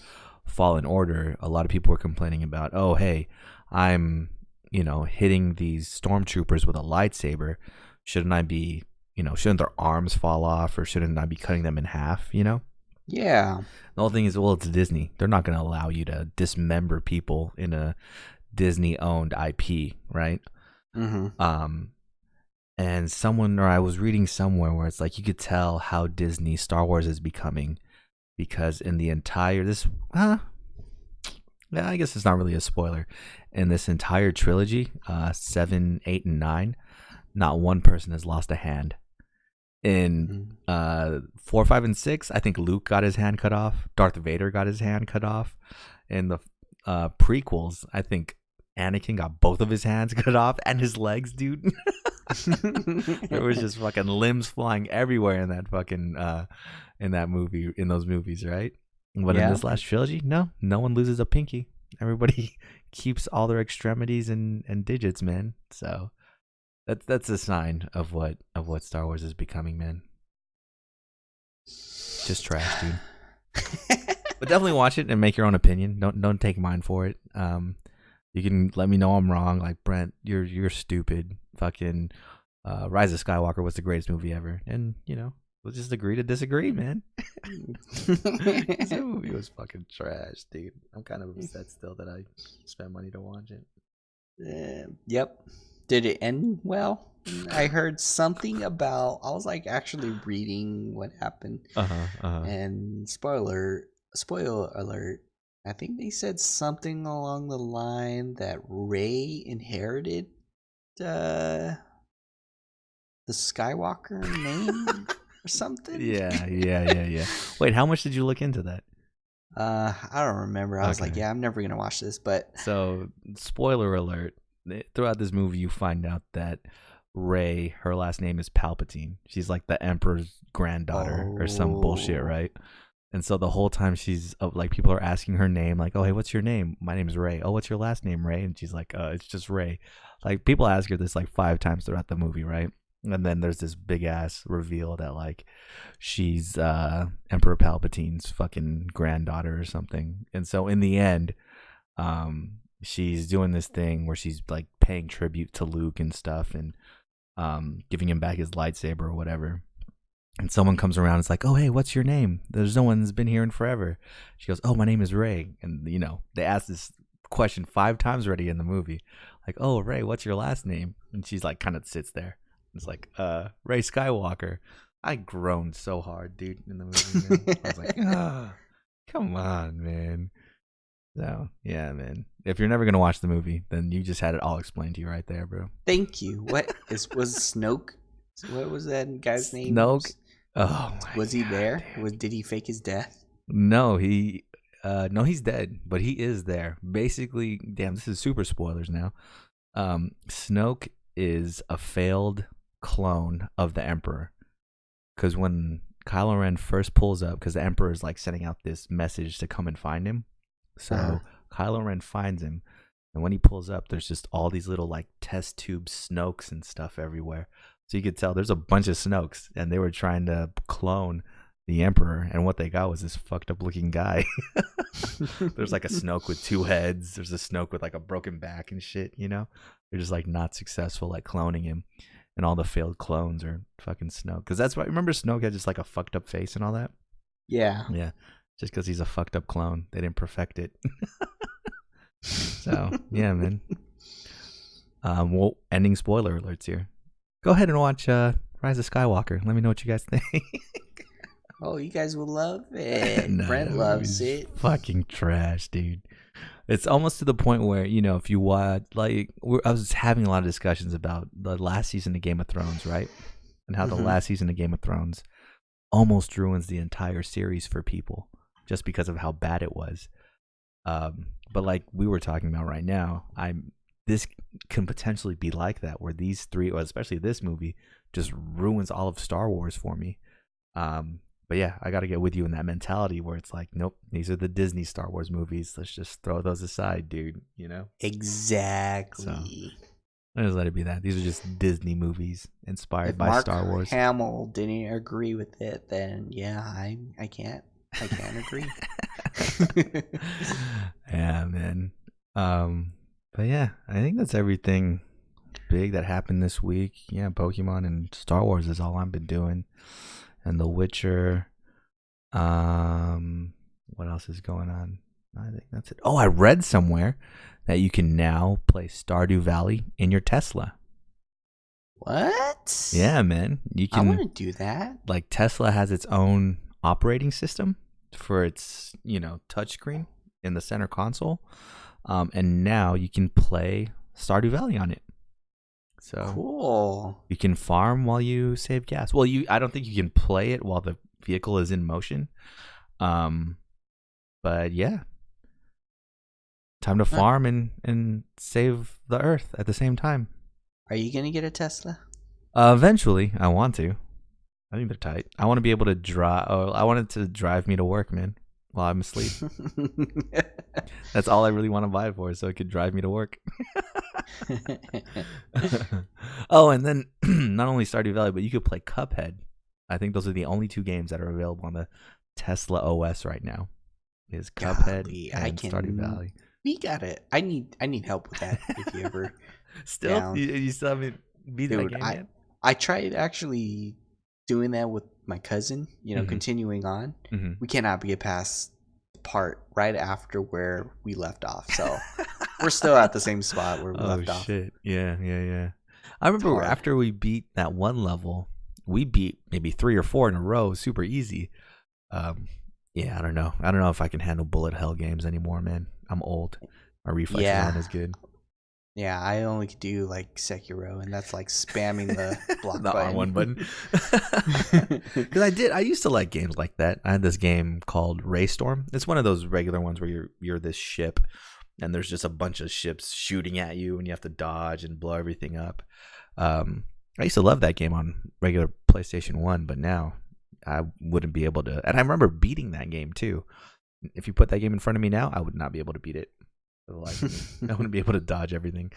Fallen Order, a lot of people were complaining about, oh hey, I'm hitting these stormtroopers with a lightsaber. Shouldn't I be, shouldn't their arms fall off, or shouldn't I be cutting them in half? Yeah. The whole thing is, well, it's Disney. They're not going to allow you to dismember people in a Disney owned IP, right? Mm-hmm. And I was reading somewhere where it's like you could tell how Disney Star Wars is becoming, because in the entire yeah, I guess it's not really a spoiler. In this entire trilogy, 7, 8, and 9, not one person has lost a hand. In 4, 5, and 6, I think Luke got his hand cut off. Darth Vader got his hand cut off. In the prequels, I think Anakin got both of his hands cut off and his legs, dude. There was just fucking limbs flying everywhere in that fucking in those movies, right? But in this last trilogy, no one loses a pinky. Everybody keeps all their extremities and digits, man. So that's a sign of what Star Wars is becoming, man. Just trash, dude. But definitely watch it and make your own opinion. Don't take mine for it. You can let me know I'm wrong. Like, Brent, you're stupid. Fucking Rise of Skywalker was the greatest movie ever, and we'll just agree to disagree, man. That movie was fucking trash, dude. I'm kind of upset still that I spent money to watch it. Yep. Did it end well? I heard something about. I was like actually reading what happened, and spoiler alert. I think they said something along the line that Rey inherited the Skywalker name or something. Yeah. Wait, how much did you look into that? I don't remember. I was like, yeah, I'm never gonna watch this. But so, spoiler alert: throughout this movie, you find out that Rey, her last name is Palpatine. She's like the Emperor's granddaughter or some bullshit, right? And so the whole time she's like, people are asking her name, like, oh, hey, what's your name? My name is Rey. Oh, what's your last name, Rey? And she's like, it's just Rey. Like, people ask her this like 5 times throughout the movie, right? And then there's this big ass reveal that like she's Emperor Palpatine's fucking granddaughter or something. And so in the end, she's doing this thing where she's like paying tribute to Luke and stuff, and giving him back his lightsaber or whatever. And someone comes around and is like, oh, hey, what's your name? There's no one's been here in forever. She goes, oh, my name is Rey. And, they asked this question 5 times already in the movie. Like, oh, Rey, what's your last name? And she's like, kind of sits there. It's like, Rey Skywalker. I groaned so hard, dude, in the movie. Man. I was like, come on, man. So, yeah, man. If you're never going to watch the movie, then you just had it all explained to you right there, bro. Thank you. Was Snoke? What was that guy's name? Snoke. Oh, was he there? Did he fake his death? No, he's dead, but he is there. Basically, damn, this is super spoilers now. Snoke is a failed clone of the Emperor, because when Kylo Ren first pulls up, because the Emperor is like sending out this message to come and find him, so Kylo Ren finds him, and when he pulls up, there's just all these little like test tube Snokes and stuff everywhere. So you could tell there's a bunch of Snokes, and they were trying to clone the Emperor, and what they got was this fucked up looking guy. There's like a Snoke with 2 heads. There's a Snoke with like a broken back and shit, They're just like not successful like cloning him, and all the failed clones are fucking Snoke. Because that's why, remember Snoke had just like a fucked up face and all that? Yeah. Yeah. Just because he's a fucked up clone. They didn't perfect it. So, yeah, man. Well, ending spoiler alerts here. Go ahead and watch Rise of Skywalker. Let me know what you guys think. Oh, you guys will love it. Nah, Brent loves it. Fucking trash, dude. It's almost to the point where, if you watch, I was having a lot of discussions about the last season of Game of Thrones, right? And how the last season of Game of Thrones almost ruins the entire series for people just because of how bad it was. But like we were talking about right now, this can potentially be like that, where these three, or especially this movie, just ruins all of Star Wars for me. But yeah, I got to get with you in that mentality where it's like, nope, these are the Disney Star Wars movies. Let's just throw those aside, dude. Exactly. So, I just let it be that. These are just Disney movies inspired by Star Wars. If Mark Hamill didn't agree with it, then yeah, I can't agree. Yeah, man. But yeah, I think that's everything big that happened this week. Yeah, Pokemon and Star Wars is all I've been doing. And The Witcher. What else is going on? I think that's it. Oh, I read somewhere that you can now play Stardew Valley in your Tesla. What? Yeah, man. You can. I want to do that. Like, Tesla has its own operating system for its, touchscreen in the center console. And now you can play Stardew Valley on it. So cool. You can farm while you save gas. Well, I don't think you can play it while the vehicle is in motion. But yeah. Time to farm and save the earth at the same time. Are you going to get a Tesla? Eventually, I want to. I think they're tight. I want to be able to drive. Oh, I want it to drive me to work, man, while I'm asleep. That's all I really want to buy it for, so it could drive me to work. Oh, and then not only Stardew Valley, but you could play Cuphead. I think those are the only two games that are available on the Tesla OS right now. Is Cuphead and Stardew Valley. We got it. I need help with that. If you ever still you still haven't beat that game yet? I tried actually doing that with my cousin. Continuing on. Mm-hmm. We cannot get past the part right after where we left off. So we're still at the same spot where we left off. Oh shit! Yeah. I remember after we beat that one level, we beat maybe 3 or 4 in a row, super easy. Yeah, I don't know. I don't know if I can handle bullet hell games anymore, man. I'm old. My reflexes aren't as good. Yeah, I only could do like Sekiro, and that's like spamming the block the button. R1 button. Because I used to like games like that. I had this game called Raystorm. It's one of those regular ones where you're this ship, and there's just a bunch of ships shooting at you, and you have to dodge and blow everything up. I used to love that game on regular PlayStation 1, but now I wouldn't be able to. And I remember beating that game too. If you put that game in front of me now, I would not be able to beat it. I wouldn't be able to dodge everything.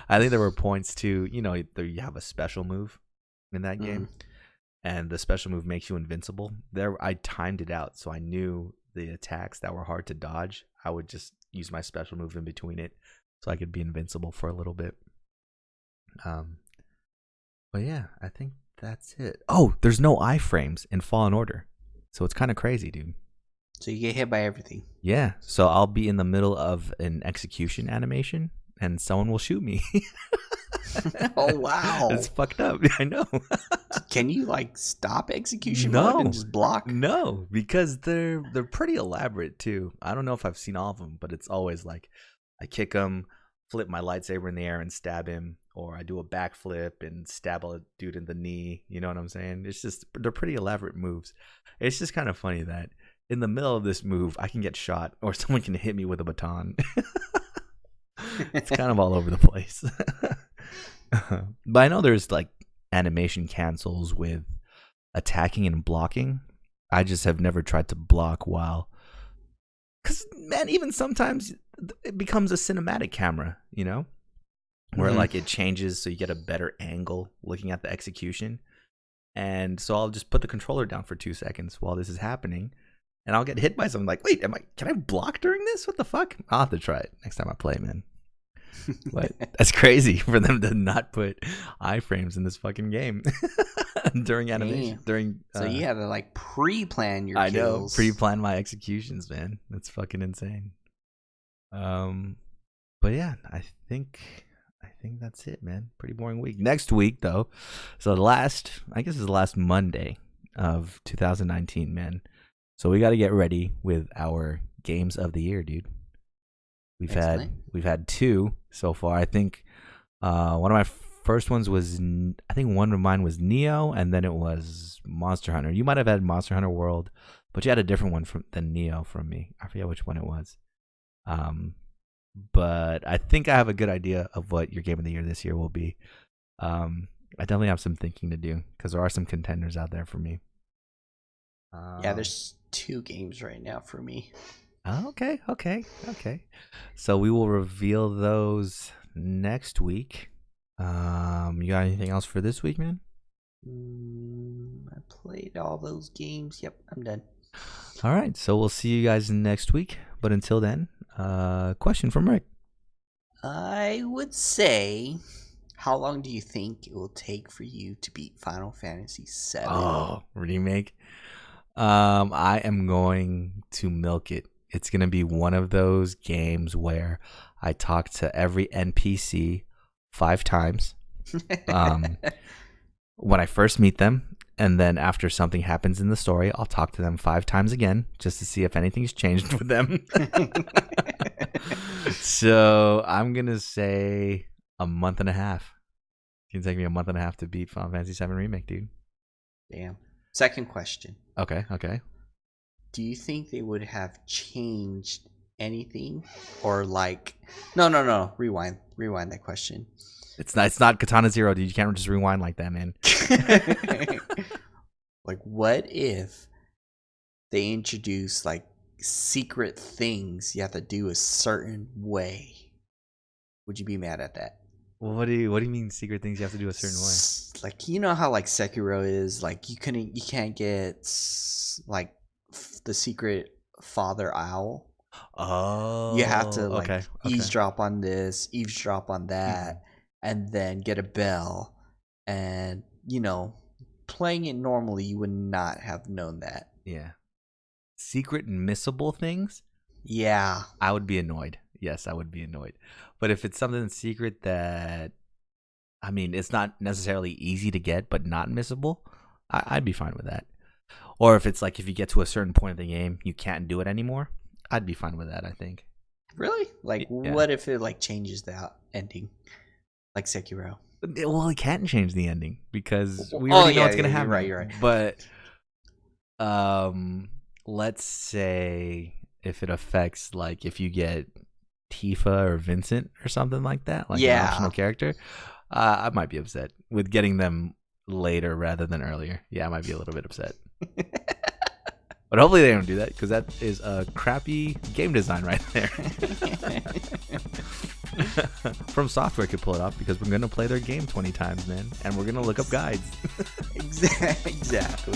I think there were points too. You have a special move in that game, and the special move makes you invincible. I timed it out, so I knew the attacks that were hard to dodge. I would just use my special move in between it, so I could be invincible for a little bit. But yeah, I think that's it. Oh, there's no iframes in Fallen Order, so it's kind of crazy, dude. So you get hit by everything. Yeah, so I'll be in the middle of an execution animation, and someone will shoot me. Oh wow, it's fucked up. I know. Can you stop execution mode and just block? No, because they're pretty elaborate too. I don't know if I've seen all of them, but it's always like I kick him, flip my lightsaber in the air and stab him, or I do a backflip and stab a dude in the knee. You know what I'm saying? It's just they're pretty elaborate moves. It's just kind of funny that in the middle of this move, I can get shot, or someone can hit me with a baton. It's kind of all over the place. But I know there's animation cancels with attacking and blocking. I just have never tried to block while, because man, even sometimes it becomes a cinematic camera, where it changes so you get a better angle looking at the execution. And so I'll just put the controller down for 2 seconds while this is happening, and I'll get hit by something like, wait, can I block during this? What the fuck? I'll have to try it next time I play, man. But that's crazy for them to not put iframes in this fucking game during animation. So you had to pre-plan your kills. I know, pre-plan my executions, man. That's fucking insane. But yeah, I think that's it, man. Pretty boring week. Next week though, so I guess it's the last Monday of 2019, man. So we got to get ready with our games of the year, dude. We've had 2 so far. I think one of my first ones was, I think one of mine was Neo, and then it was Monster Hunter. You might have had Monster Hunter World, but you had a different one than Neo from me. I forget which one it was. But I think I have a good idea of what your game of the year this year will be. I definitely have some thinking to do because there are some contenders out there for me. There's 2 games right now for me. Okay. So we will reveal those next week. You got anything else for this week, man? I played all those games. Yep, I'm done. All right, so we'll see you guys next week. But until then, question from Rick. I would say, how long do you think it will take for you to beat Final Fantasy VII? Oh, remake. I am going to milk it. It's going to be one of those games where I talk to every NPC 5 times when I first meet them, and then after something happens in the story, I'll talk to them 5 times again just to see if anything's changed with them. So I'm going to say a month and a half. It's going to take me a month and a half to beat Final Fantasy VII Remake, dude. Damn. Second question. Okay. Do you think they would have changed anything, or like? No. Rewind that question. It's not Katana Zero, dude. You can't just rewind like that, man. Like, what if they introduce like secret things you have to do a certain way? Would you be mad at that? Well, what do you mean secret things you have to do a certain way? Like, you know how like Sekiro is, like you can't get like the secret Father Owl. Oh, you have to like eavesdrop on this, eavesdrop on that, and then get a bell. And playing it normally, you would not have known that. Yeah. Secret missable things? Yeah. I would be annoyed. Yes, I would be annoyed. But if it's something secret that, I mean, it's not necessarily easy to get, but not missable, I'd be fine with that. Or if it's like, if you get to a certain point of the game, you can't do it anymore, I'd be fine with that, I think. Really? Like, what if it like changes the ending? Like Sekiro? Well, it can't change the ending because we already know what's going to happen. You're right. But let's say if it affects, like, if you get Tifa or Vincent or something like that, like an optional character, I might be upset with getting them later rather than earlier. Yeah, I might be a little bit upset. But hopefully they don't do that, because that is a crappy game design right there. From Software could pull it off, because we're going to play their game 20 times, man. And we're going to look up guides. Exactly.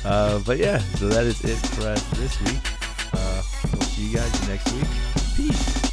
But yeah, so that is it for us this week. We'll see you guys next week. Peace.